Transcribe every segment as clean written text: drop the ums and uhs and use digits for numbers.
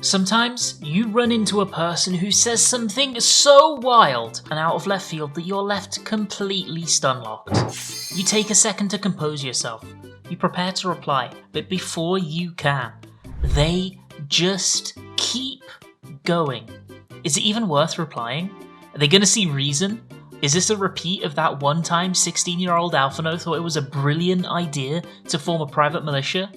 Sometimes you run into a person who says something so wild and out of left field that you're left completely stun-locked. You take a second to compose yourself. You prepare to reply, but before you can, they just keep going. Is it even worth replying? Are they gonna see reason? Is this a repeat of that one time 16-year-old Alphino thought it was a brilliant idea to form a private militia?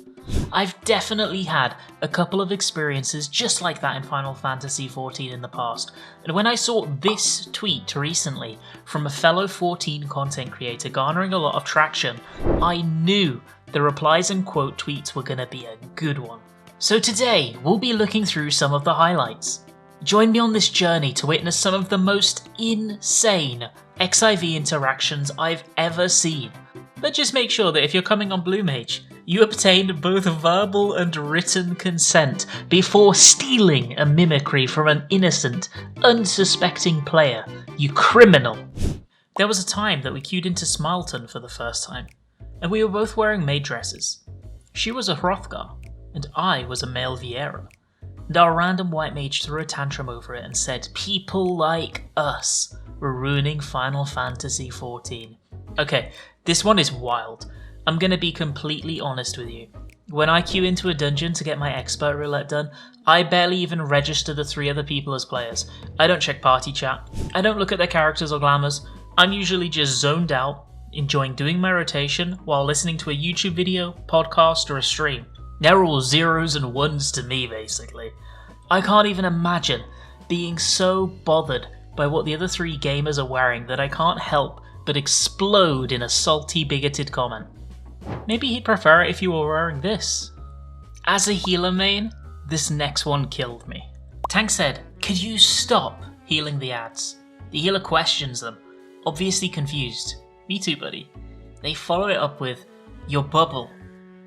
I've definitely had a couple of experiences just like that in Final Fantasy XIV in the past, and when I saw this tweet recently from a fellow 14 content creator garnering a lot of traction, I knew the replies and quote tweets were going to be a good one. So today, we'll be looking through some of the highlights. Join me on this journey to witness some of the most insane XIV interactions I've ever seen. But just make sure that if you're coming on Blue Mage, you obtained both verbal and written consent before stealing a mimicry from an innocent, unsuspecting player, you criminal. There was a time that we queued into Smileton for the first time, and we were both wearing maid dresses. She was a Hrothgar, and I was a male Viera. And our random white mage threw a tantrum over it and said people like us were ruining Final Fantasy XIV. Okay, this one is wild. I'm gonna be completely honest with you. When I queue into a dungeon to get my expert roulette done, I barely even register the 3 other people as players. I don't check party chat. I don't look at their characters or glamours. I'm usually just zoned out, enjoying doing my rotation while listening to a YouTube video, podcast, or a stream. They're all zeros and ones to me, basically. I can't even imagine being so bothered by what the other 3 gamers are wearing that I can't help but explode in a salty, bigoted comment. Maybe he'd prefer it if you were wearing this. As a healer main, this next one killed me. Tank said, "Could you stop healing the ads?" The healer questions them, obviously confused. Me too, buddy. They follow it up with, "Your bubble.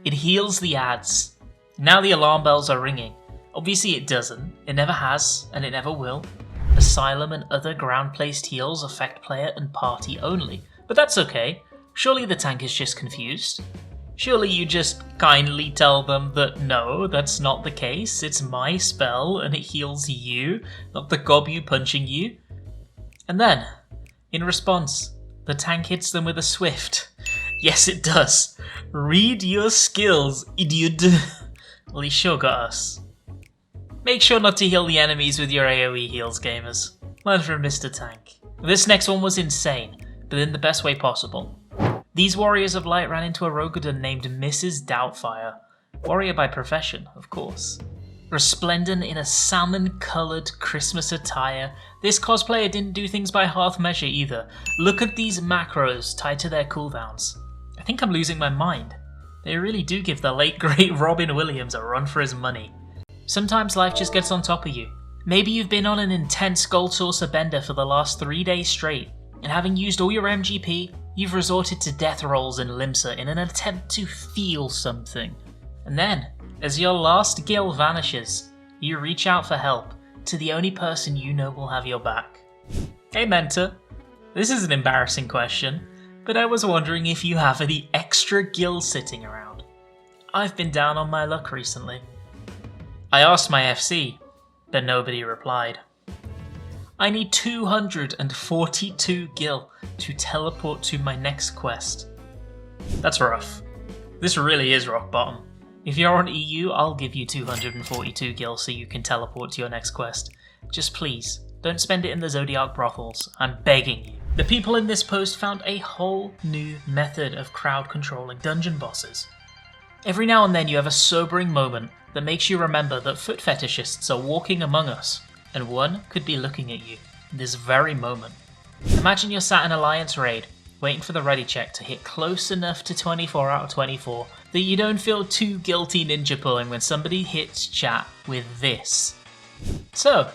It heals the ads." Now the alarm bells are ringing. Obviously it doesn't, it never has, and it never will. Asylum and other ground-placed heals affect player and party only, but that's okay. Surely the tank is just confused. Surely you just kindly tell them that no, that's not the case, it's my spell and it heals you, not the gobu punching you. And then, in response, the tank hits them with a swift. Yes it does. Read your skills, idiot. Well, he sure got us. Make sure not to heal the enemies with your AoE heals, gamers. Learn from Mr. Tank. This next one was insane, but in the best way possible. These Warriors of Light ran into a Rogadun named Mrs. Doubtfire. Warrior by profession, of course. Resplendent in a salmon-coloured Christmas attire, this cosplayer didn't do things by half measure either. Look at these macros tied to their cooldowns. I think I'm losing my mind. They really do give the late great Robin Williams a run for his money. Sometimes life just gets on top of you. Maybe you've been on an intense gold saucer bender for the last 3 days straight, and having used all your MGP, you've resorted to death rolls and Limsa in an attempt to feel something. And then, as your last gil vanishes, you reach out for help to the only person you know will have your back. Hey Mentor, this is an embarrassing question, but I was wondering if you have any extra gills sitting around. I've been down on my luck recently. I asked my FC, but nobody replied. I need 242 gil to teleport to my next quest. That's rough. This really is rock bottom. If you're on EU, I'll give you 242 gil so you can teleport to your next quest. Just please, don't spend it in the Zodiac brothels. I'm begging you. The people in this post found a whole new method of crowd controlling dungeon bosses. Every now and then you have a sobering moment that makes you remember that foot fetishists are walking among us, and one could be looking at you in this very moment. Imagine you're sat in Alliance Raid, waiting for the ready check to hit close enough to 24 out of 24 that you don't feel too guilty ninja pulling when somebody hits chat with this. So,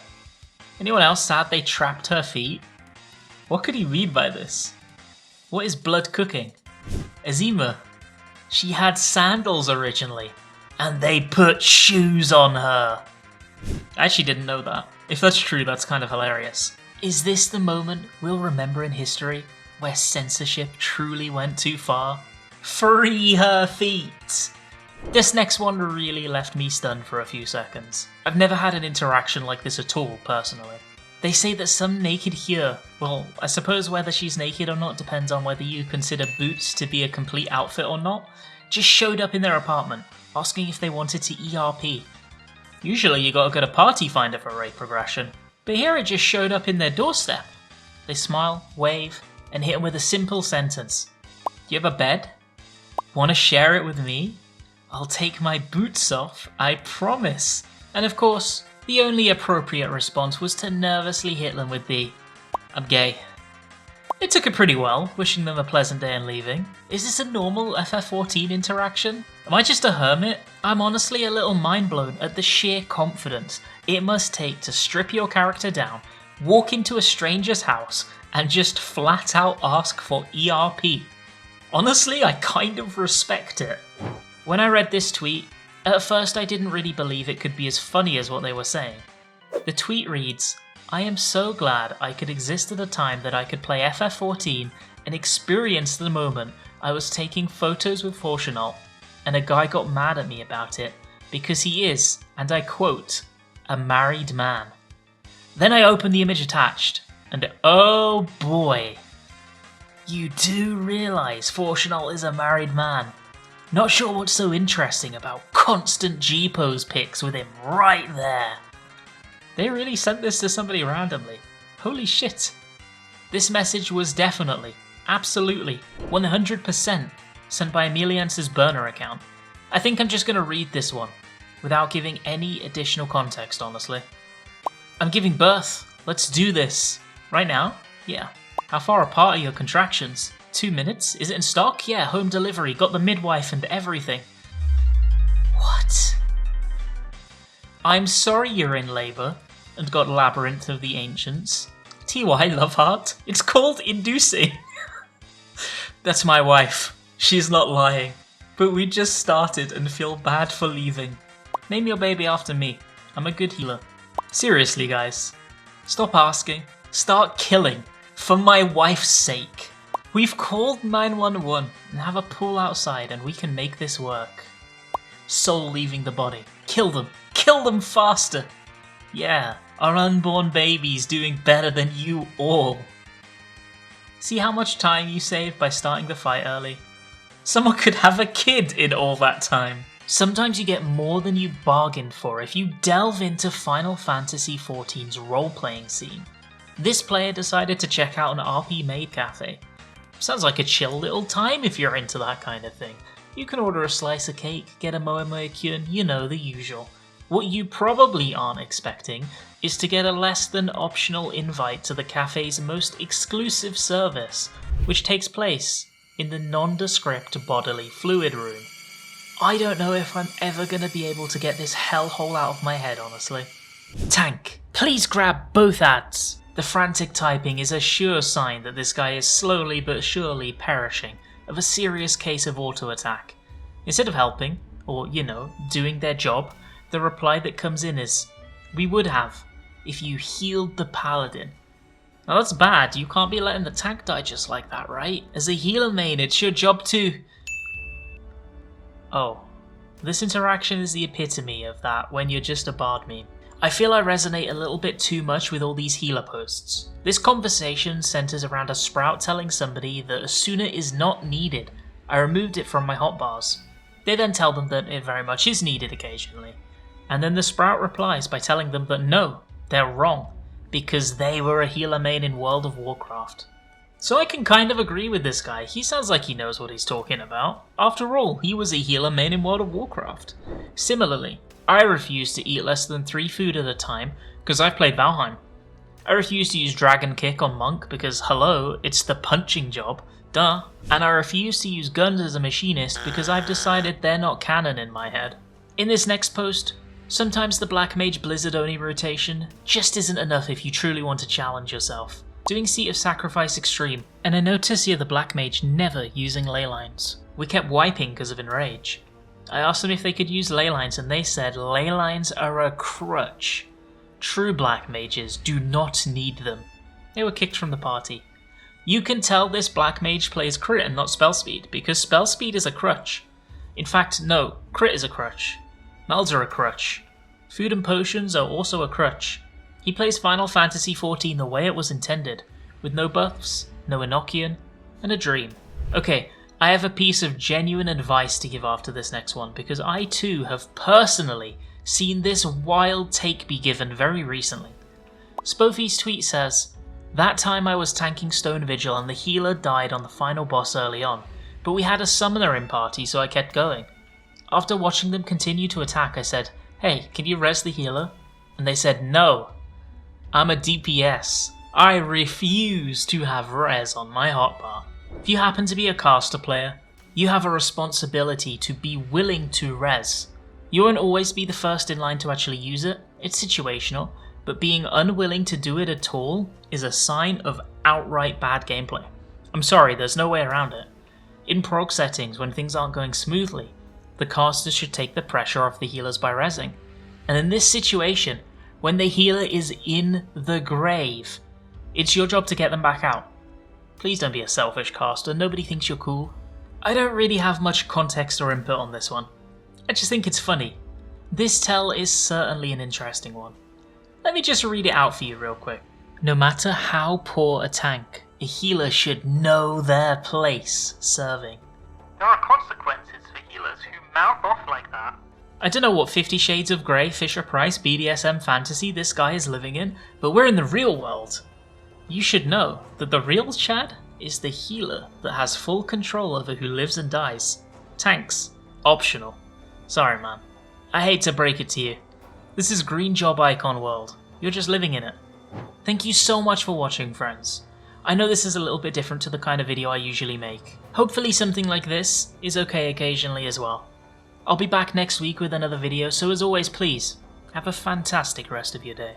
anyone else sad they trapped her feet? What could he mean by this? What is blood cooking? Azima. She had sandals originally, and they put shoes on her. I actually didn't know that. If that's true, that's kind of hilarious. Is this the moment we'll remember in history where censorship truly went too far? Free her feet! This next one really left me stunned for a few seconds. I've never had an interaction like this at all, personally. They say that some naked here, well, I suppose whether she's naked or not depends on whether you consider boots to be a complete outfit or not, just showed up in their apartment, asking if they wanted to ERP. Usually you gotta go to Party Finder for rape progression, but here it just showed up in their doorstep. They smile, wave, and hit him with a simple sentence. Do you have a bed? Wanna share it with me? I'll take my boots off, I promise. And of course, the only appropriate response was to nervously hit them with the, I'm gay. They took it pretty well, wishing them a pleasant day and leaving. Is this a normal FF14 interaction? Am I just a hermit? I'm honestly a little mind blown at the sheer confidence it must take to strip your character down, walk into a stranger's house, and just flat out ask for ERP. Honestly, I kind of respect it. When I read this tweet, at first I didn't really believe it could be as funny as what they were saying. The tweet reads, I am so glad I could exist at a time that I could play FF14 and experience the moment I was taking photos with Fortunal, and a guy got mad at me about it because he is, and I quote, a married man. Then I opened the image attached, and oh boy, you do realise Fortunal is a married man. Not sure what's so interesting about constant G-pose pics with him right there. They really sent this to somebody randomly. Holy shit. This message was definitely, absolutely, 100% sent by Emiliance's burner account. I think I'm just going to read this one, without giving any additional context, honestly. I'm giving birth. Let's do this. Right now? Yeah. How far apart are your contractions? 2 minutes? Is it in stock? Yeah, home delivery. Got the midwife and everything. What? I'm sorry you're in labour and got Labyrinth of the Ancients. TY, love heart. It's called inducing. That's my wife. She's not lying. But we just started and feel bad for leaving. Name your baby after me. I'm a good healer. Seriously, guys. Stop asking. Start killing. For my wife's sake. We've called 911 and have a pool outside and we can make this work. Soul leaving the body. Kill them. Kill them faster. Yeah, our unborn baby's doing better than you all. See how much time you saved by starting the fight early? Someone could have a kid in all that time. Sometimes you get more than you bargained for if you delve into Final Fantasy XIV's role-playing scene. This player decided to check out an RP maid cafe. Sounds like a chill little time if you're into that kind of thing. You can order a slice of cake, get a moe kyun, you know, the usual. What you probably aren't expecting is to get a less than optional invite to the cafe's most exclusive service, which takes place in the nondescript bodily fluid room. I don't know if I'm ever going to be able to get this hellhole out of my head, honestly. Tank, please grab both ads. The frantic typing is a sure sign that this guy is slowly but surely perishing of a serious case of auto-attack. Instead of helping, or, you know, doing their job, the reply that comes in is, we would have, if you healed the paladin. Now that's bad, you can't be letting the tank die just like that, right? As a healer main, it's your job to... Oh, this interaction is the epitome of that when you're just a bard meme. I feel I resonate a little bit too much with all these healer posts. This conversation centers around a sprout telling somebody that Asuna is not needed. I removed it from my hotbars. They then tell them that it very much is needed occasionally. And then the sprout replies by telling them that no, they're wrong, because they were a healer main in World of Warcraft. So I can kind of agree with this guy, he sounds like he knows what he's talking about. After all, he was a healer main in World of Warcraft. Similarly, I refuse to eat less than 3 food at a time, because I've played Valheim. I refuse to use Dragon Kick on Monk because, hello, it's the punching job, duh. And I refuse to use guns as a machinist because I've decided they're not canon in my head. In this next post, sometimes the Black Mage Blizzard only rotation just isn't enough if you truly want to challenge yourself. Doing Seat of Sacrifice Extreme, and I notice here the Black Mage never using ley lines. We kept wiping because of Enrage. I asked them if they could use ley lines and they said ley lines are a crutch. True Black Mages do not need them. They were kicked from the party. You can tell this Black Mage plays crit and not spell speed because spell speed is a crutch. In fact, no, crit is a crutch. Melds are a crutch. Food and potions are also a crutch. He plays Final Fantasy XIV the way it was intended, with no buffs, no Enochian, and a dream. Okay, I have a piece of genuine advice to give after this next one, because I too have personally seen this wild take be given very recently. Spofy's tweet says, "That time I was tanking Stone Vigil and the healer died on the final boss early on, but we had a summoner in party so I kept going. After watching them continue to attack I said, 'Hey, can you res the healer?' And they said, 'No, I'm a DPS. I refuse to have res on my hotbar.' If you happen to be a caster player, you have a responsibility to be willing to res. You won't always be the first in line to actually use it, it's situational, but being unwilling to do it at all is a sign of outright bad gameplay. I'm sorry, there's no way around it. In prog settings, when things aren't going smoothly, the casters should take the pressure off the healers by resing. And in this situation, when the healer is in the grave, it's your job to get them back out. Please don't be a selfish caster, nobody thinks you're cool. I don't really have much context or input on this one. I just think it's funny. This tell is certainly an interesting one. Let me just read it out for you real quick. No matter how poor a tank, a healer should know their place serving. There are consequences for healers who mouth off like that. I don't know what 50 Shades of Grey, Fisher-Price, BDSM fantasy this guy is living in, but we're in the real world. You should know that the real Chad is the healer that has full control over who lives and dies. Tanks, optional. Sorry man, I hate to break it to you. This is Green Job Icon world, you're just living in it. Thank you so much for watching, friends. I know this is a little bit different to the kind of video I usually make. Hopefully something like this is okay occasionally as well. I'll be back next week with another video, so as always please, have a fantastic rest of your day.